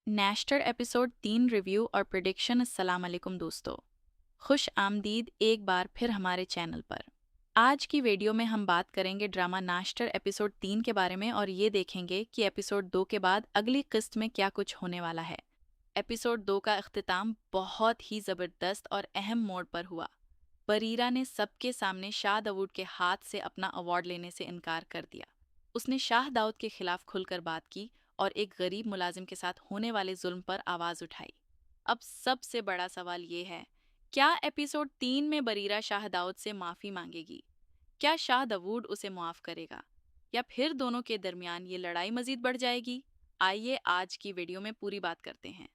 Nestor episode 3 review और prediction. अस्सलाम वालेकुम दोस्तों, खुश आमदीद एक बार फिर हमारे चैनल पर। आज की वीडियो में हम बात करेंगे ड्रामा नाश्टर एपिसोड 3 के बारे में और ये देखेंगे कि एपिसोड 2 के बाद अगली किस्त में क्या कुछ होने वाला है। एपिसोड 2 का इख्तिताम बहुत ही ज़बरदस्त और अहम मोड़ पर हुआ। बरीरा ने सबके सामने शाह दाऊद के हाथ से अपना अवार्ड लेने से इनकार कर दिया। उसने शाह दाऊद के खिलाफ खुलकर बात की और एक गरीब मुलाजिम के साथ होने वाले जुल्म पर आवाज उठाई। अब सबसे बड़ा सवाल ये है, क्या एपिसोड 3 में बरीरा शाह दाऊद से माफी मांगेगी? क्या शाह दाऊद उसे माफ करेगा या फिर दोनों के दरमियान ये लड़ाई मजीद बढ़ जाएगी? आइए आज की वीडियो में पूरी बात करते हैं।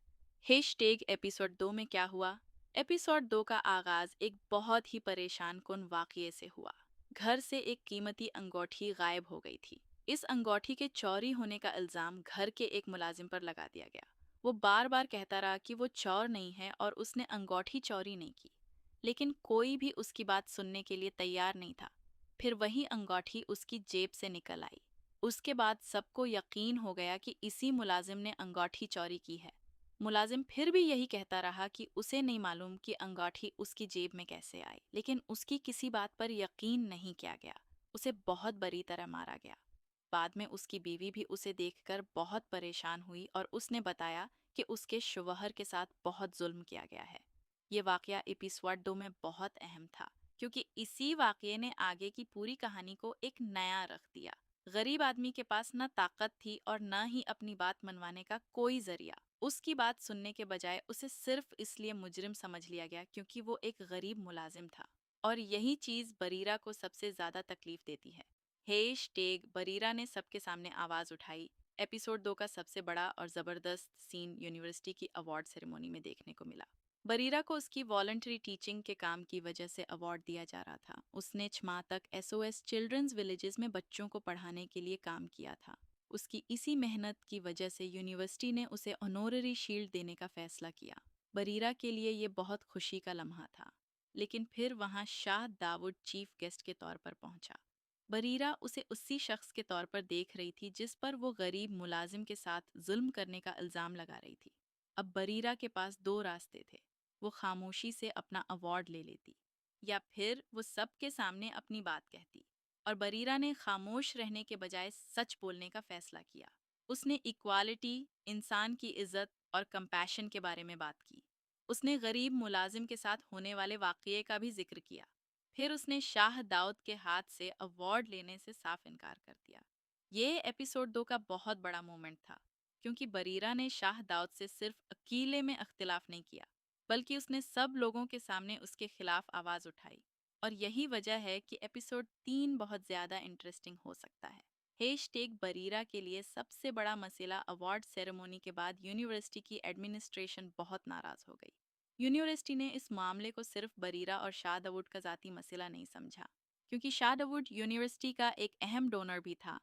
हैशटैग एपिसोड 2 में क्या हुआ। एपिसोड 2 का आगाज एक बहुत ही परेशान कुन वाकये से हुआ। घर से एक कीमती अंगूठी गायब हो गई थी। इस अंगूठी के चोरी होने का इल्जाम घर के एक मुलाजिम पर लगा दिया गया। वो बार बार कहता रहा कि वो चोर नहीं है और उसने अंगूठी चोरी नहीं की, लेकिन कोई भी उसकी बात सुनने के लिए तैयार नहीं था। फिर वही अंगूठी उसकी जेब से निकल आई। उसके बाद सबको यकीन हो गया कि इसी मुलाजिम ने अंगूठी चोरी की है। मुलाजिम फिर भी यही कहता रहा कि उसे नहीं मालूम कि अंगूठी उसकी जेब में कैसे आई, लेकिन उसकी किसी बात पर यकीन नहीं किया गया। उसे बहुत बुरी तरह मारा गया। बाद में उसकी बीवी भी उसे देखकर बहुत परेशान हुई और उसने बताया कि उसके शौहर के साथ बहुत जुल्म किया गया है। ये वाकया एपिसोड 2 में बहुत अहम था, क्योंकि इसी वाकये ने आगे की पूरी कहानी को एक नया रख दिया। गरीब आदमी के पास न ताकत थी और न ही अपनी बात मनवाने का कोई जरिया। उसकी बात सुनने के बजाय उसे सिर्फ इसलिए मुजरिम समझ लिया गया क्योंकि वो एक गरीब मुलाजिम था। और यही चीज बरीरा को सबसे ज्यादा तकलीफ देती है। हैशटैग बरीरा ने सबके सामने आवाज उठाई। एपिसोड 2 का सबसे बड़ा और जबरदस्त सीन यूनिवर्सिटी की अवार्ड सेरेमनी में देखने को मिला। बरीरा को उसकी वॉलंटरी टीचिंग के काम की वजह से अवार्ड दिया जा रहा था। उसने 6 माह तक एसओएस चिल्ड्रंस विलेजेस में बच्चों को पढ़ाने के लिए काम किया था। उसकी इसी मेहनत की वजह से यूनिवर्सिटी ने उसे ऑनोररी शील्ड देने का फैसला किया। बरीरा के लिए ये बहुत खुशी का लम्हा था। लेकिन फिर वहां शाह दाऊद चीफ गेस्ट के तौर पर पहुंचा। बरीरा उसे उसी शख्स के तौर पर देख रही थी जिस पर वो गरीब मुलाजिम के साथ जुल्म करने का इल्जाम लगा रही थी। अब बरीरा के पास दो रास्ते थे। वो खामोशी से अपना अवार्ड ले लेती या फिर वो सबके सामने अपनी बात कहती। और बरीरा ने खामोश रहने के बजाय सच बोलने का फैसला किया। उसने इक्वालिटी, इंसान की इज्जत और कंपैशन के बारे में बात की। उसने गरीब मुलाजिम के साथ होने वाले वाकये का भी जिक्र किया। फिर उसने शाह दाऊद के हाथ से अवार्ड लेने से साफ इनकार कर दिया। ये एपिसोड 2 का बहुत बड़ा मोमेंट था, क्योंकि बरीरा ने शाह दाऊद से सिर्फ अकेले में अख्तिलाफ नहीं किया, बल्कि उसने सब लोगों के सामने उसके खिलाफ आवाज उठाई। और यही वजह है कि एपिसोड 3 बहुत ज्यादा इंटरेस्टिंग हो सकता है। हैशटैग बरीरा के लिए सबसे बड़ा मसला अवार्ड सेरेमनी के बाद यूनिवर्सिटी की एडमिनिस्ट्रेशन बहुत नाराज हो गई। यूनिवर्सिटी ने इस मामले को सिर्फ बरीरा और शाह दाऊद का ज़ाती मसला नहीं समझा, क्योंकि शाह दाऊद यूनिवर्सिटी का एक अहम डोनर भी था।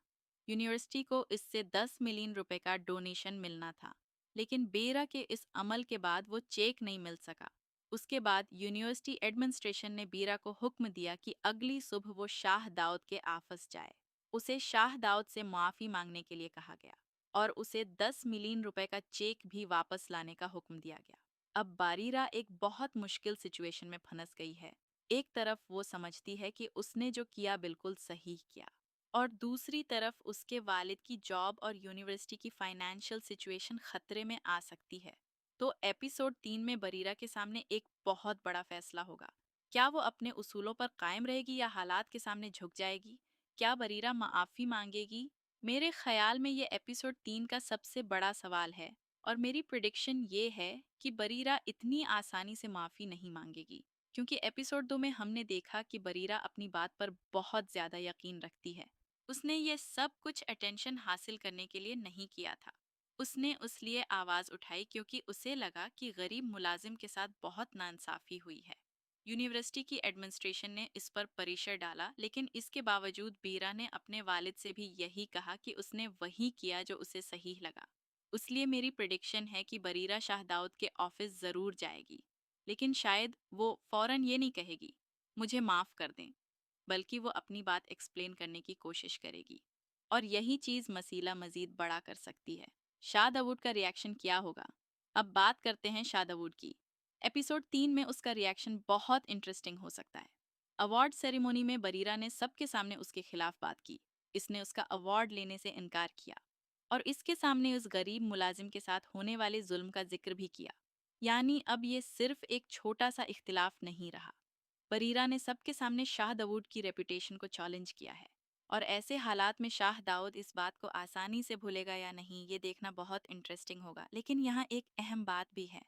यूनिवर्सिटी को इससे 10 मिलियन रुपए का डोनेशन मिलना था, लेकिन बेरा के इस अमल के बाद वो चेक नहीं मिल सका। उसके बाद यूनिवर्सिटी एडमिनिस्ट्रेशन ने बीरा को हुक्म दिया कि अगली सुबह वो शाह दाऊद के ऑफिस जाए। उसे शाह दाऊद से माफ़ी मांगने के लिए कहा गया और उसे 10 मिलियन रुपए का चेक भी वापस लाने का हुक्म दिया गया। अब बारीरा एक बहुत मुश्किल सिचुएशन में फंस गई है। एक तरफ वो समझती है कि उसने जो किया बिल्कुल सही किया, और दूसरी तरफ उसके वालिद की जॉब और यूनिवर्सिटी की फाइनेंशियल सिचुएशन खतरे में आ सकती है। तो एपिसोड 3 में बरीरा के सामने एक बहुत बड़ा फैसला होगा। क्या वो अपने उसूलों पर कायम रहेगी या हालात के सामने झुक जाएगी? क्या बरीरा माफ़ी मांगेगी? मेरे ख्याल में ये एपिसोड 3 का सबसे बड़ा सवाल है, और मेरी प्रिडिक्शन ये है कि बरीरा इतनी आसानी से माफ़ी नहीं मांगेगी, क्योंकि एपिसोड 2 में हमने देखा कि बरीरा अपनी बात पर बहुत ज़्यादा यकीन रखती है। उसने ये सब कुछ अटेंशन हासिल करने के लिए नहीं किया था। उसने उस लिए आवाज़ उठाई क्योंकि उसे लगा कि गरीब मुलाजिम के साथ बहुत नाइंसाफ़ी हुई है। यूनिवर्सिटी की एडमिनिस्ट्रेशन ने इस पर प्रेशर डाला, लेकिन इसके बावजूद बीरा ने अपने वालिद से भी यही कहा कि उसने वही किया जो उसे सही लगा। इसलिए मेरी प्रिडिक्शन है कि बरीरा शाह दाऊद के ऑफिस ज़रूर जाएगी, लेकिन शायद वो फौरन ये नहीं कहेगी, मुझे माफ़ कर दें, बल्कि वो अपनी बात एक्सप्लेन करने की कोशिश करेगी। और यही चीज़ मसीला मज़ीद बड़ा कर सकती है। शाह दाऊद का रिएक्शन क्या होगा? अब बात करते हैं शाह दाऊद की। एपिसोड 3 में उसका रिएक्शन बहुत इंटरेस्टिंग हो सकता है। अवार्ड सेरेमनी में बरीरा ने सबके सामने उसके खिलाफ बात की। इसने उसका अवार्ड लेने से इनकार किया और इसके सामने उस गरीब मुलाजिम के साथ होने वाले जुल्म का जिक्र भी किया। यानी अब ये सिर्फ एक छोटा सा इख्तिलाफ नहीं रहा। बरीरा ने सबके सामने शाह दाऊद की रेपुटेशन को चैलेंज किया है और ऐसे हालात में शाह दाऊद इस बात को आसानी से भूलेगा या नहीं, ये देखना बहुत इंटरेस्टिंग होगा। लेकिन यहाँ एक अहम बात भी है।